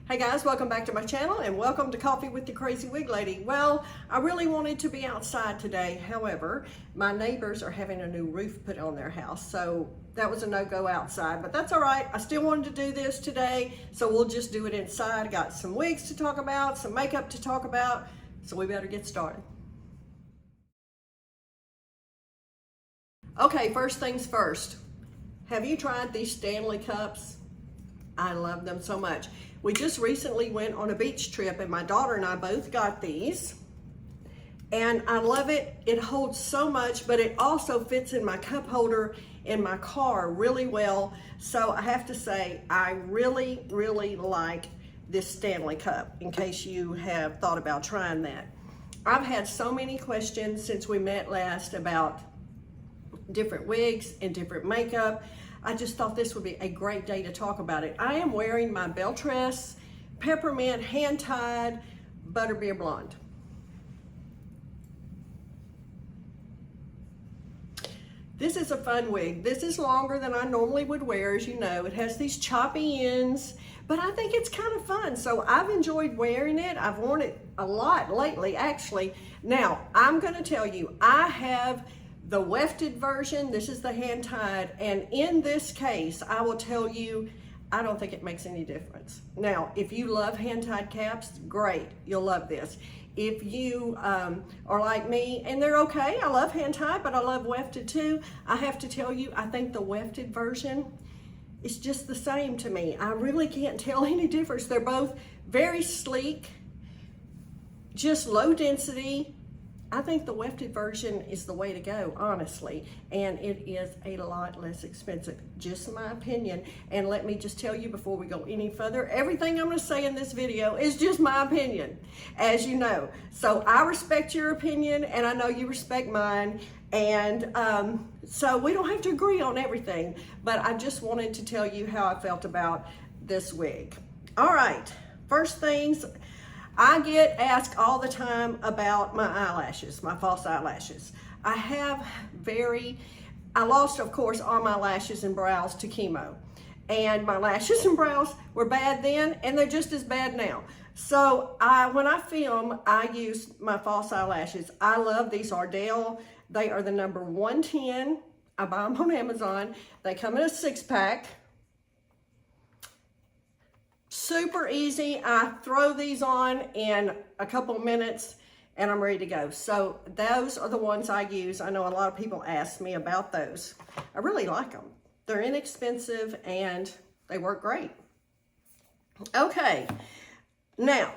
Hey guys, welcome back to my channel and welcome to Coffee with the Crazy Wig Lady. Well, I really wanted to be outside today. However, my neighbors are having a new roof put on their house, so that was a no-go outside, but that's all right. I still wanted to do this today, so we'll just do it inside. I got some wigs to talk about, some makeup to talk about, so we better get started. Okay, first things first. Have you tried these Stanley Cups? I love them so much. We just recently went on a beach trip and my daughter and I both got these. And I love it. It holds so much, but it also fits in my cup holder in my car really well. So I have to say, I really, really like this Stanley Cup, in case you have thought about trying that. I've had so many questions since we met last about different wigs and different makeup. I just thought this would be a great day to talk about it. I am wearing my Belle Tress Peppermint hand-tied Butterbeer blonde. This is a fun wig. This is longer than I normally would wear, as you know. It has these choppy ends, but I think it's kind of fun. So I've enjoyed wearing it. I've worn it a lot lately, actually. Now, I'm gonna tell you, I have the wefted version. This is the hand-tied, and in this case, I will tell you, I don't think it makes any difference. Now, if you love hand-tied caps, great, you'll love this. If you are like me, and they're okay, I love hand-tied, but I love wefted too, I have to tell you, I think the wefted version is just the same to me. I really can't tell any difference. They're both very sleek, just low density. I think the wefted version is the way to go, honestly, and it is a lot less expensive, just my opinion. And let me just tell you before we go any further, everything I'm gonna say in this video is just my opinion, as you know. So I respect your opinion, and I know you respect mine, and so we don't have to agree on everything, but I just wanted to tell you how I felt about this wig. All right, first things, I get asked all the time about my eyelashes, my false eyelashes. I lost, of course, all my lashes and brows to chemo. And my lashes and brows were bad then, and they're just as bad now. So when I film, I use my false eyelashes. I love these Ardell. They are the number 110. I buy them on Amazon. They come in a 6-pack. Super easy. I throw these on in a couple minutes and I'm ready to go. So those are the ones I use. I know a lot of people ask me about those. I really like them. They're inexpensive and they work great. Okay, now,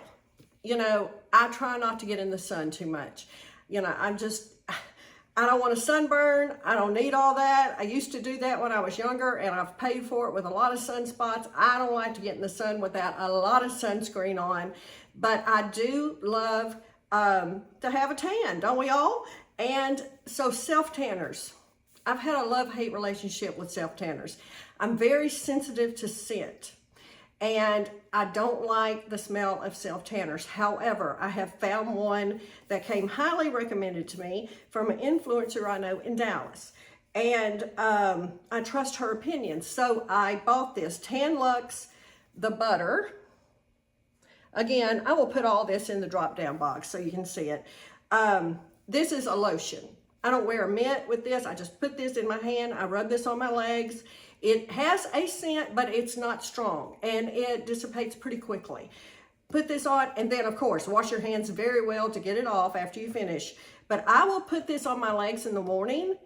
you know, I try not to get in the sun too much. You know, I don't want a sunburn. I don't need all that. I used to do that when I was younger, and I've paid for it with a lot of sunspots. I don't like to get in the sun without a lot of sunscreen on, but I do love to have a tan, don't we all? And so self-tanners. I've had a love-hate relationship with self-tanners. I'm very sensitive to scent, and I don't like the smell of self-tanners. However, I have found one that came highly recommended to me from an influencer I know in Dallas. And I trust her opinion. So I bought this Tan-Luxe, the butter. Again, I will put all this in the drop-down box so you can see it. This is a lotion. I don't wear a mitt with this. I just put this in my hand. I rub this on my legs. It has a scent, but it's not strong, and it dissipates pretty quickly. Put this on, and then, of course, wash your hands very well to get it off after you finish. But I will put this on my legs in the morning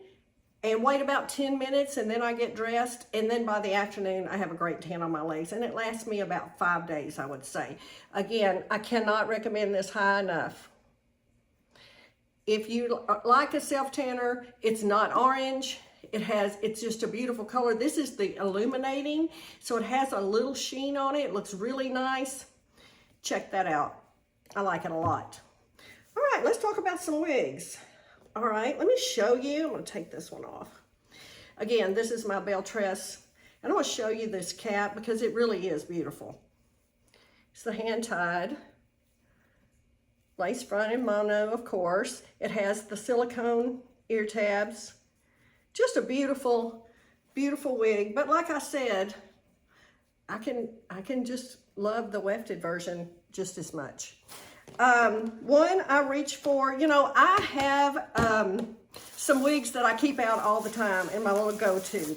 and wait about 10 minutes, and then I get dressed, and then by the afternoon, I have a great tan on my legs, and it lasts me about 5 days, I would say. Again, I cannot recommend this high enough. If you like a self-tanner, it's not orange. It's just a beautiful color. This is the Illuminating, so it has a little sheen on it. It looks really nice. Check that out. I like it a lot. All right, let's talk about some wigs. All right, let me show you. I'm gonna take this one off. Again, this is my Belle Tress, and I'm gonna show you this cap because it really is beautiful. It's the hand-tied, lace front and mono, of course. It has the silicone ear tabs. Just a beautiful, beautiful wig. But like I said, I can just love the wefted version just as much. One I reach for, you know, I have some wigs that I keep out all the time in my little go-to.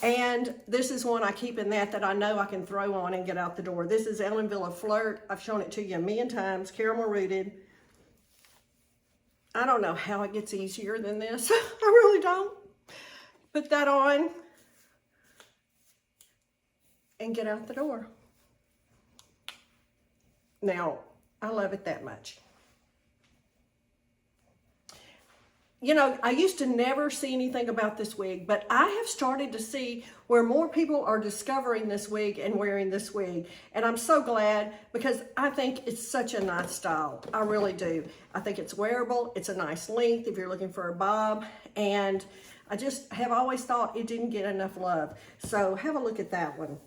And this is one I keep in that I know I can throw on and get out the door. This is Ellen Villa Flirt. I've shown it to you a million times, caramel rooted. I don't know how it gets easier than this. I really don't. Put that on and get out the door. Now, I love it that much. You know, I used to never see anything about this wig, but I have started to see where more people are discovering this wig and wearing this wig. And I'm so glad, because I think it's such a nice style. I really do. I think it's wearable. It's a nice length if you're looking for a bob. And I just have always thought it didn't get enough love. So have a look at that one.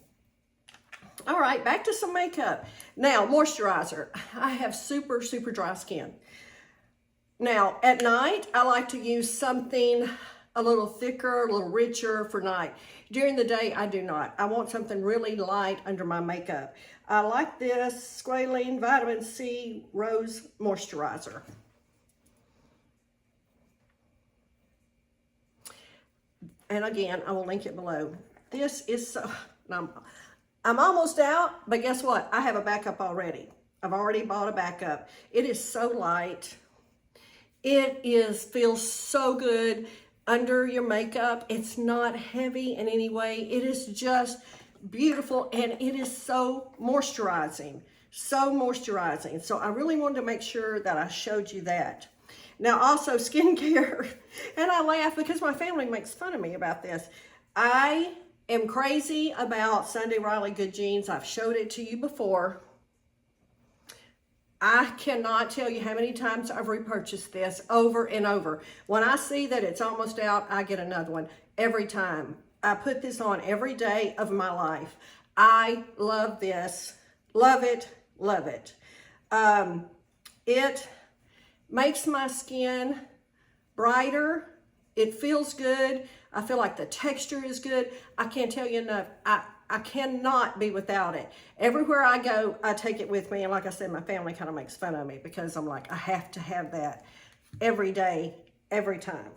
All right, back to some makeup. Now, moisturizer. I have super, super dry skin. Now, at night, I like to use something a little thicker, a little richer for night. During the day, I do not. I want something really light under my makeup. I like this Squalane Vitamin C Rose Moisturizer. And again, I will link it below. This is so, I'm almost out, but guess what? I have a backup already. I've already bought a backup. It is so light. It feels so good under your makeup. It's not heavy in any way. It is just beautiful, and it is so moisturizing. So moisturizing. So I really wanted to make sure that I showed you that. Now also skincare, and I laugh because my family makes fun of me about this. I am crazy about Sunday Riley Good Genes. I've showed it to you before. I cannot tell you how many times I've repurchased this over and over. When I see that it's almost out, I get another one every time. I put this on every day of my life. I love this. Love it. Love it. It makes my skin brighter. It feels good. I feel like the texture is good. I can't tell you enough. I cannot be without it. Everywhere I go, I take it with me. And like I said, my family kind of makes fun of me because I'm like, I have to have that every day, every time.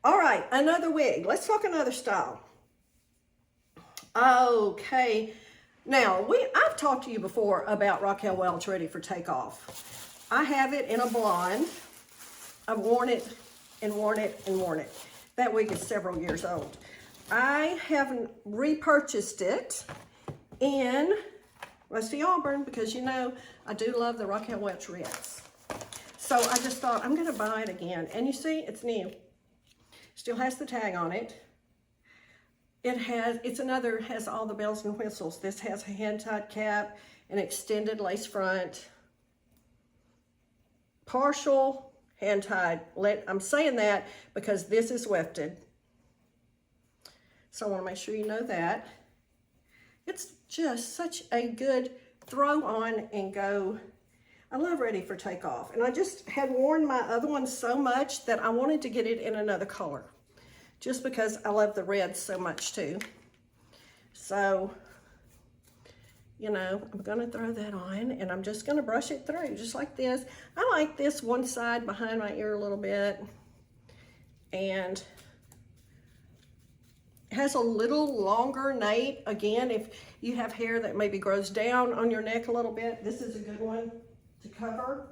All right, another wig. Let's talk another style. Okay. Now, I've talked to you before about Raquel Welch Ready for Takeoff. I have it in a blonde. I've worn it and worn it and worn it. That wig is several years old. I haven't repurchased it in Rusty Auburn because, you know, I do love the Raquel Welch Reds. So I just thought I'm going to buy it again. And you see, it's new. Still has the tag on it. Has all the bells and whistles. This has a hand-tied cap, an extended lace front, partial hand-tied. I'm saying that because this is wefted. So I want to make sure you know that. It's just such a good throw on and go. I love Ready for Takeoff. And I just had worn my other one so much that I wanted to get it in another color. Just because I love the red so much too. So, you know, I'm going to throw that on and I'm just going to brush it through just like this. I like this one side behind my ear a little bit. And has a little longer nape. Again, if you have hair that maybe grows down on your neck a little bit, this is a good one to cover.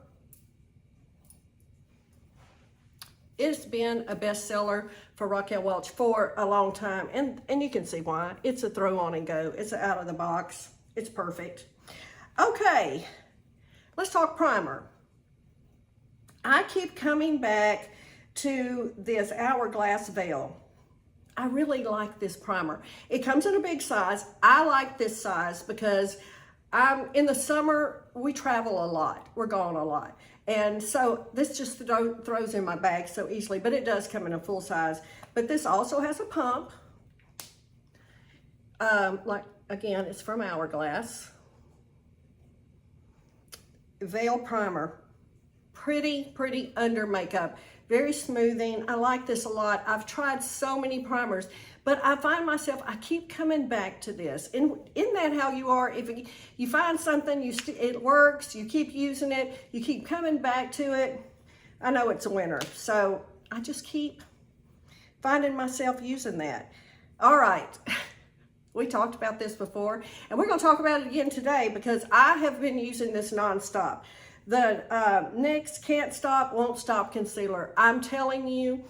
It's been a bestseller for Raquel Welch for a long time, and you can see why. It's a throw on and go. It's out of the box. It's perfect. Okay, let's talk primer. I keep coming back to this Hourglass Veil. I really like this primer. It comes in a big size. I like this size because in the summer, we travel a lot. We're gone a lot. And so this just throws in my bag so easily, but it does come in a full size. But this also has a pump. Again, it's from Hourglass. Veil primer. Pretty under makeup. very smoothing. I like this a lot. I've tried so many primers, but I find myself, I keep coming back to this. And isn't that how you are? If you find something, it works, you keep using it, you keep coming back to it. I know it's a winner, so I just keep finding myself using that. All right, we talked about this before, and we're gonna talk about it again today because I have been using this nonstop. The NYX Can't Stop, Won't Stop Concealer. I'm telling you,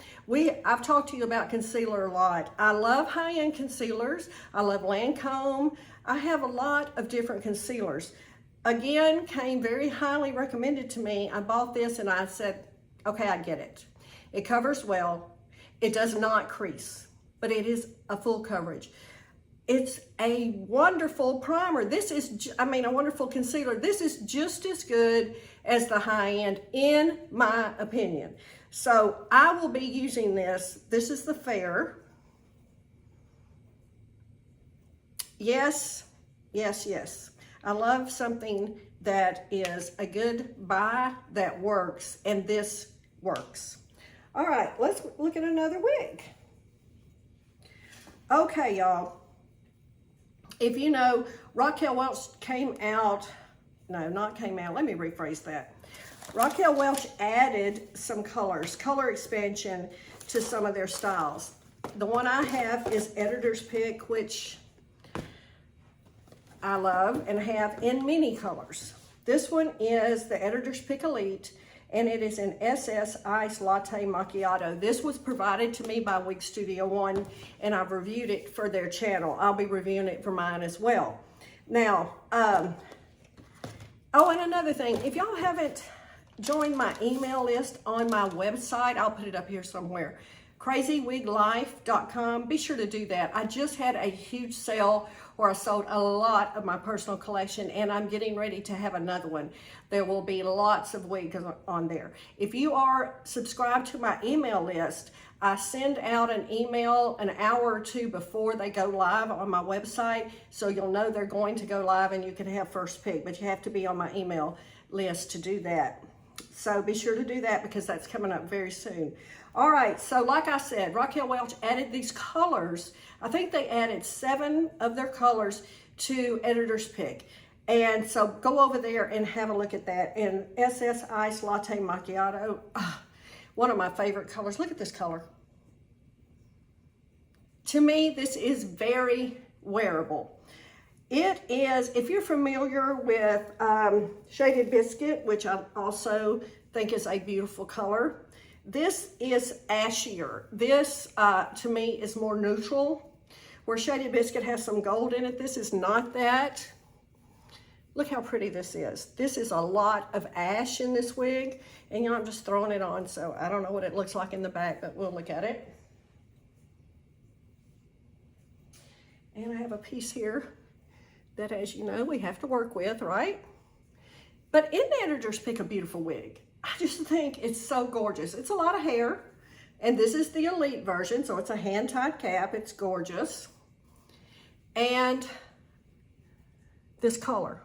I've talked to you about concealer a lot. I love high-end concealers. I love Lancome. I have a lot of different concealers. Again, came very highly recommended to me. I bought this and I said, okay, I get it. It covers well. It does not crease, but it is a full coverage. It's a wonderful primer. This is, a wonderful concealer. This is just as good as the high end, in my opinion. So I will be using this. This is the Fair. Yes, yes, yes. I love something that is a good buy that works, and this works. All right, let's look at another wig. Okay, y'all. If you know, Raquel Welch came out, no, not came out, let me rephrase that. Raquel Welch added some colors, color expansion to some of their styles. The one I have is Editor's Pick, which I love and have in many colors. This one is the Editor's Pick Elite, and it is an SS Ice Latte Macchiato. This was provided to me by Wig Studio One, and I've reviewed it for their channel. I'll be reviewing it for mine as well. Now, oh, and another thing, if y'all haven't joined my email list on my website, I'll put it up here somewhere, CrazyWigLife.com. Be sure to do that. I just had a huge sale where I sold a lot of my personal collection, and I'm getting ready to have another one. There will be lots of wigs on there. If you are subscribed to my email list, I send out an email an hour or two before they go live on my website, so you'll know they're going to go live and you can have first pick, but you have to be on my email list to do that. So be sure to do that because that's coming up very soon. All right, so like I said, Raquel Welch added these colors. I think they added 7 of their colors to Editor's Pick. And so go over there and have a look at that. And SS Ice Latte Macchiato, one of my favorite colors. Look at this color. To me, this is very wearable. It is, if you're familiar with Shaded Biscuit, which I also think is a beautiful color, this is ashier. This, to me, is more neutral. Where Shaded Biscuit has some gold in it, this is not that. Look how pretty this is. This is a lot of ash in this wig, and I'm just throwing it on, so I don't know what it looks like in the back, but we'll look at it. And I have a piece here that, as you know, we have to work with, right? But isn't Editor's Pick a beautiful wig? I just think it's so gorgeous. It's a lot of hair, and this is the Elite version, so it's a hand-tied cap. It's gorgeous. And this color,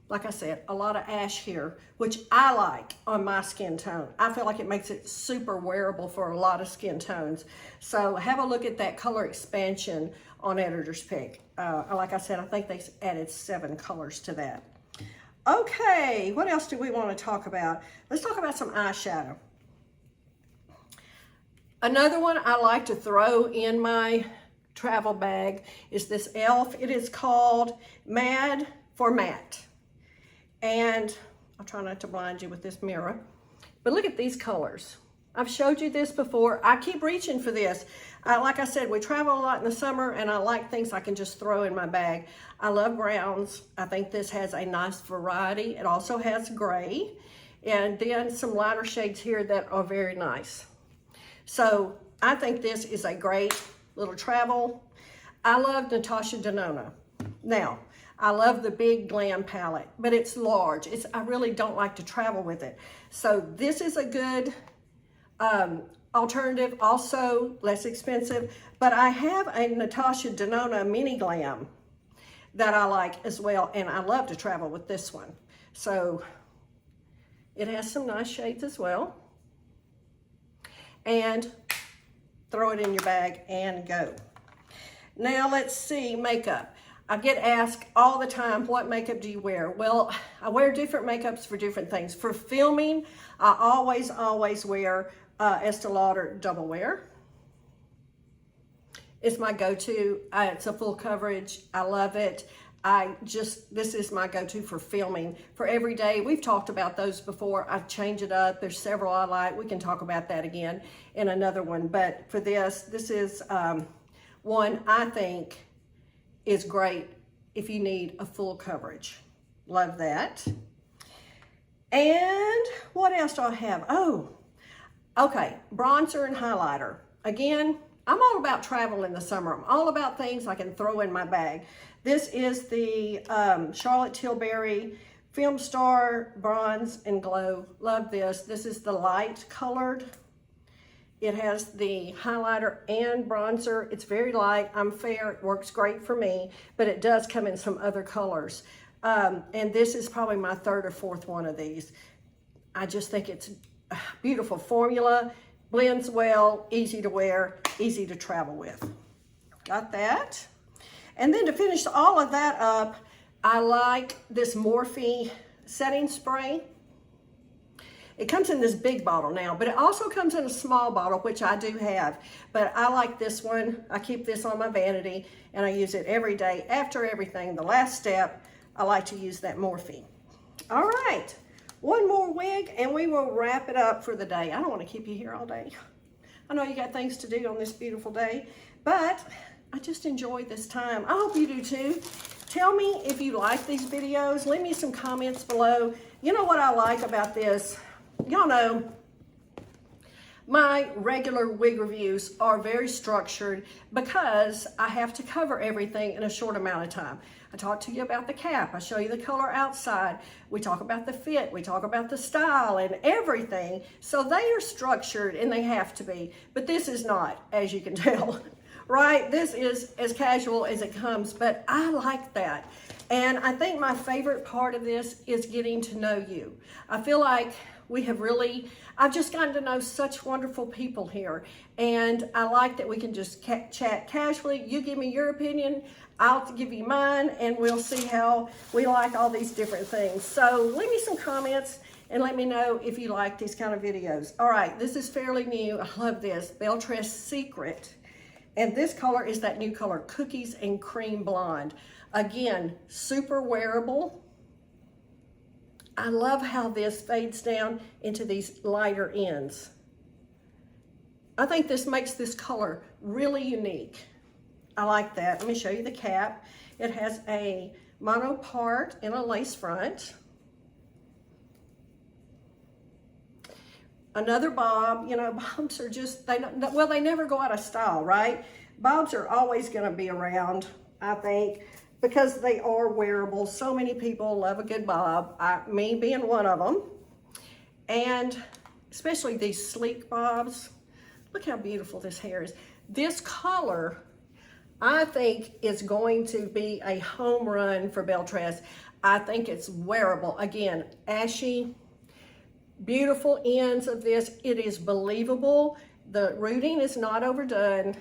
like I said, a lot of ash here, which I like on my skin tone. I feel like it makes it super wearable for a lot of skin tones. So have a look at that color expansion on Editor's Pick. Like I said, I think they added 7 colors to that. Okay, what else do we want to talk about? Let's talk about some eyeshadow. Another one I like to throw in my travel bag is this e.l.f. It is called Mad for Matte. And I'll try not to blind you with this mirror, but look at these colors. I've showed you this before. I keep reaching for this. Like I said, we travel a lot in the summer, and I like things I can just throw in my bag. I love browns. I think this has a nice variety. It also has gray, and then some lighter shades here that are very nice. So I think this is a great little travel. I love Natasha Denona. Now, I love the big Glam palette, but it's large. I really don't like to travel with it. So this is a good alternative, also less expensive, but I have a Natasha Denona Mini Glam that I like as well, and I love to travel with this one. So it has some nice shades as well. and throw it in your bag and go. Now let's see, makeup. I get asked all the time, what makeup do you wear? Well, I wear different makeups for different things. For filming, I always wear Estee Lauder Double Wear. It's my go-to. It's a full coverage. I love it. This is my go-to for filming. For every day, we've talked about those before. I change it up. There's several I like. We can talk about that again in another one. But for this is one I think is great if you need a full coverage. Love that. And what else do I have? Oh, okay, bronzer and highlighter. Again, I'm all about travel in the summer. I'm all about things I can throw in my bag. This is the Charlotte Tilbury Filmstar Bronze and Glow. Love this. This is the light colored. It has the highlighter and bronzer. It's very light. I'm fair. It works great for me, but it does come in some other colors. And this is probably my third or fourth one of these. I just think it's a beautiful formula. Blends well, easy to wear, easy to travel with. Got that? And then to finish all of that up, I like this Morphe setting spray. It comes in this big bottle now, but it also comes in a small bottle, which I do have. But I like this one. I keep this on my vanity, and I use it every day. After everything, the last step, I like to use that Morphe. All right, one more wig, and we will wrap it up for the day. I don't want to keep you here all day. I know you got things to do on this beautiful day, but I just enjoyed this time. I hope you do too. Tell me if you like these videos. Leave me some comments below. You know what I like about this? Y'all know my regular wig reviews are very structured because I have to cover everything in a short amount of time. I talk to you about the cap. I show you the color outside. We talk about the fit. We talk about the style and everything. So they are structured and they have to be, but this is not, as you can tell, right? This is as casual as it comes, but I like that. And I think my favorite part of this is getting to know you. I feel like I've just gotten to know such wonderful people here. And I like that we can just chat casually. You give me your opinion, I'll give you mine, and we'll see how we like all these different things. So leave me some comments and let me know if you like these kind of videos. All right, this is fairly new. I love this, Belle Tress Secret. And this color is that new color, Cookies and Cream Blonde. Again, super wearable. I love how this fades down into these lighter ends. I think this makes this color really unique. I like that. Let me show you the cap. It has a mono part and a lace front. Another bob. You know, bobs are just, they never go out of style, right? Bobs are always going to be around, I think, because they are wearable. So many people love a good bob, me being one of them. And especially these sleek bobs. Look how beautiful this hair is. This color, I think, is going to be a home run for Belle Tress. I think it's wearable. Again, ashy, beautiful ends of this. It is believable. The rooting is not overdone.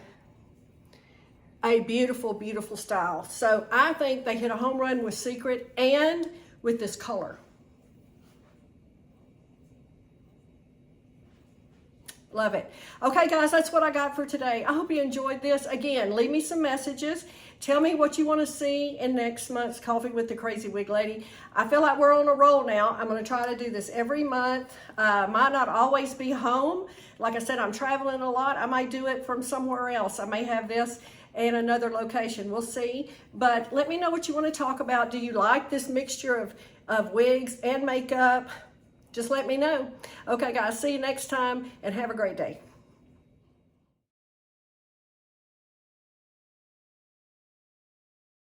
A beautiful, beautiful style. So I think they hit a home run with Secret and with this color. Love it. Okay, guys, that's what I got for today. I hope you enjoyed this. Again, leave me some messages. Tell me what you want to see in next month's Coffee with the Crazy Wig Lady. I feel like we're on a roll now. I'm going to try to do this every month. Might not always be home. Like I said, I'm traveling a lot. I might do it from somewhere else. I may have this in another location. We'll see. But let me know what you want to talk about. Do you like this mixture of wigs and makeup? Just let me know. Okay, guys, see you next time and have a great day.